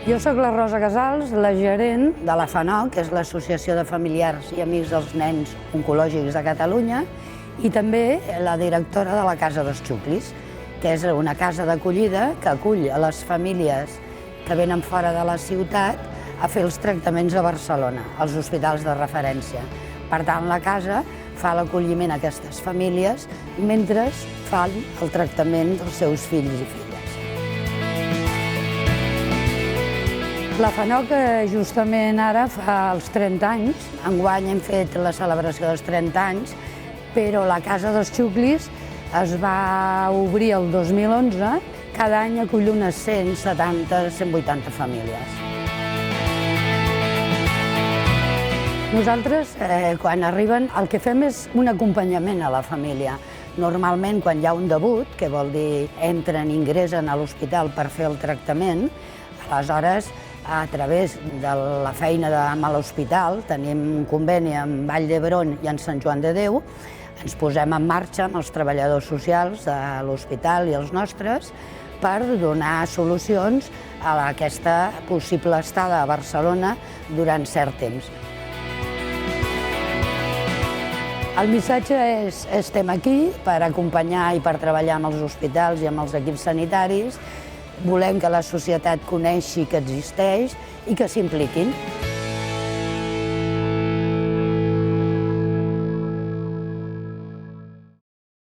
Jo sóc la Rosa Casals, la gerent de la FANOC, que és l'Associació de Familiars i Amics dels Nens Oncològics de Catalunya, i també la directora de la Casa dels Xuclis, que és una casa d'acollida que acull a les famílies que venen fora de la ciutat a fer els tractaments a Barcelona, als hospitals de referència. Per tant, la casa fa l'acolliment a aquestes famílies mentre fan el tractament dels seus fills i filles. La FANOC justament ara fa els 30 anys. Enguany hem fet la celebració dels 30 anys, però la Casa dels Xuclis es va obrir el 2011. Cada any acull unes 170-180 famílies. Nosaltres, quan arriben, el que fem és un acompanyament a la família. Normalment, quan hi ha un debut, que vol dir entren i ingressen a l'hospital per fer el tractament, aleshores, a través de la feina amb l'hospital, tenim un conveni amb Vall d'Hebron i en Sant Joan de Déu, ens posem en marxa amb els treballadors socials de l'hospital i els nostres per donar solucions a aquesta possible estada a Barcelona durant cert temps. El missatge és: estem aquí per acompanyar i per treballar amb els hospitals i amb els equips sanitaris. Volem que la societat coneixi que existeix i que s'impliquin.